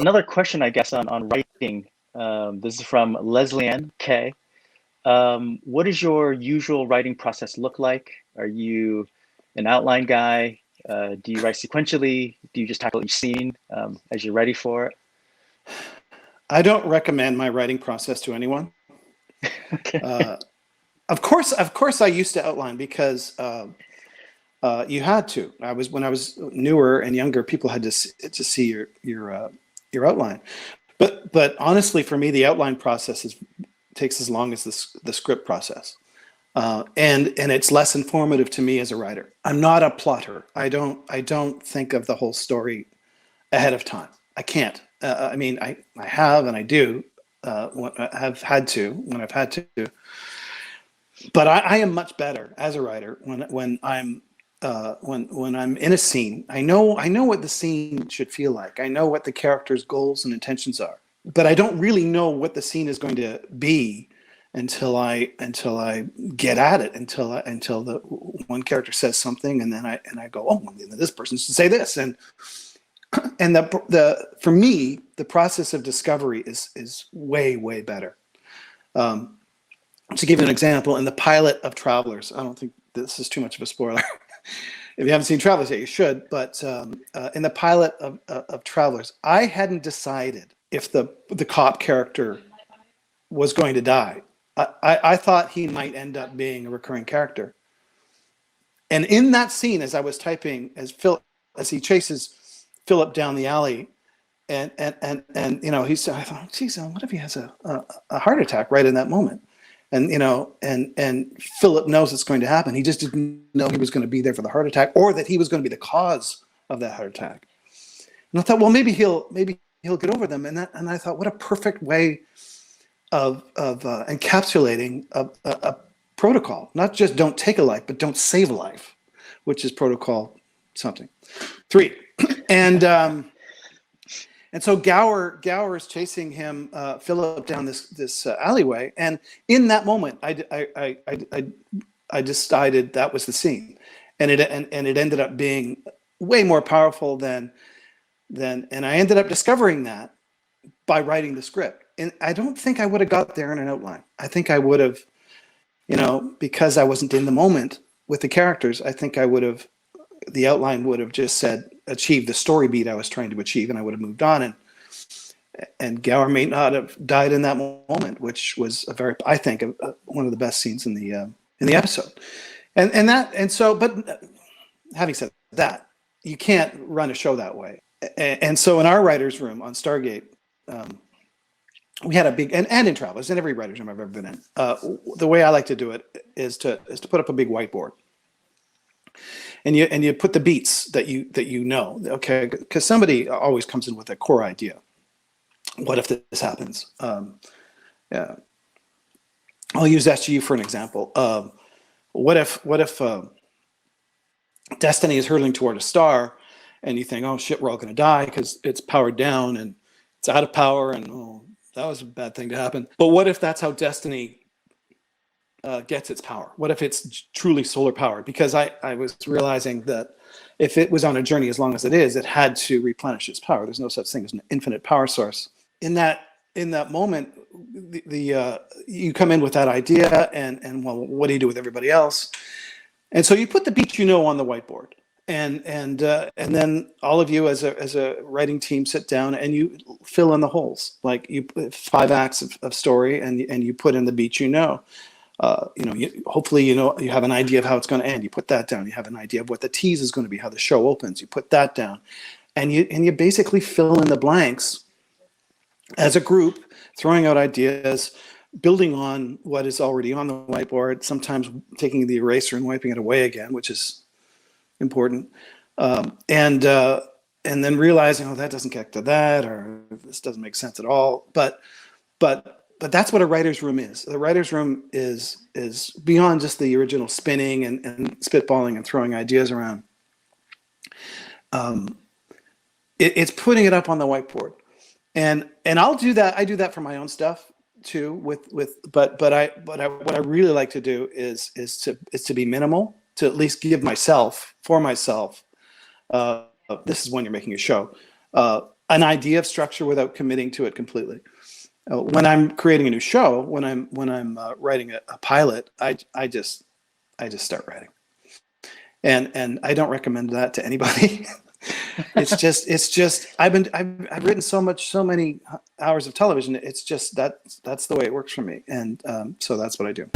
another question, I guess, on writing. This is from Leslie Ann K. What does your usual writing process look like? Are you an outline guy? Do you write sequentially? Do you just tackle each scene as you're ready for it? I don't recommend my writing process to anyone. Okay. Of course, I used to outline because you had to. When I was newer and younger, people had to see your outline. But honestly, for me, the outline process takes as long as the script process, and it's less informative to me as a writer. I'm not a plotter. I don't think of the whole story ahead of time. I can't. I mean, I have and I do. When I've had to. But I am much better as a writer when I'm in a scene. I know what the scene should feel like. I know what the character's goals and intentions are. But I don't really know what the scene is going to be until I get at it. Until the one character says something, and then I go, oh, this person should say this, and for me, the process of discovery is way better. To give you an example, in the pilot of Travelers, I don't think this is too much of a spoiler. If you haven't seen Travelers yet, you should. But in the pilot of Travelers, I hadn't decided if the cop character was going to die. I thought he might end up being a recurring character. And in that scene, as I was typing, as he chases Philip down the alley, and you know, I thought, geez, what if he has a heart attack right in that moment? And you know, and Philip knows it's going to happen. He just didn't know he was going to be there for the heart attack, or that he was going to be the cause of that heart attack. And I thought, well, maybe he'll get over them. And I thought, what a perfect way of encapsulating a protocol. Not just don't take a life, but don't save a life, which is protocol something 3. And so Gower is chasing him, Philip, down this alleyway, and in that moment, I decided that was the scene, and it ended up being way more powerful and I ended up discovering that by writing the script. And I don't think I would have got there in an outline. I think I would have, you know, because I wasn't in the moment with the characters. I think the outline would have just said, achieve the story beat I was trying to achieve, and I would have moved on. And Gower may not have died in that moment, which was I think one of the best scenes in the episode. But having said that, you can't run a show that way. And so in our writers' room on Stargate, we had a big and in Travelers, in every writers' room I've ever been in. The way I like to do it is to put up a big whiteboard. And you put the beats that you know, okay, because somebody always comes in with a core idea. What if this happens? Yeah, I'll use SG for an example. What if Destiny is hurtling toward a star, and you think, oh shit, we're all going to die because it's powered down and it's out of power, and oh, that was a bad thing to happen. But what if that's how Destiny gets its power? What if it's truly solar powered? Because I was realizing that if it was on a journey as long as it is, it had to replenish its power. There's no such thing as an infinite power source. In that moment, you come in with that idea, and well, what do you do with everybody else? And so you put the beats you know on the whiteboard, and then all of you as a writing team sit down and you fill in the holes. Like you 5 acts of story, and you put in the beats you know. Hopefully you have an idea of how it's going to end. You put that down. You have an idea of what the tease is going to be, how the show opens. You put that down, and you basically fill in the blanks as a group, throwing out ideas, building on what is already on the whiteboard. Sometimes taking the eraser and wiping it away again, which is important, and then realizing, oh, that doesn't connect to that, or this doesn't make sense at all. But that's what a writer's room is. The writer's room is beyond just the original spinning and spitballing and throwing ideas around. It's putting it up on the whiteboard, and I'll do that. I do that for my own stuff too. But what I really like to do is to be minimal, to at least give myself. This is when you're making a show. an idea of structure without committing to it completely. When I'm creating a new show, when I'm writing a pilot, I just start writing, and I don't recommend that to anybody. It's just I've written so many hours of television. It's just that's the way it works for me, and so that's what I do.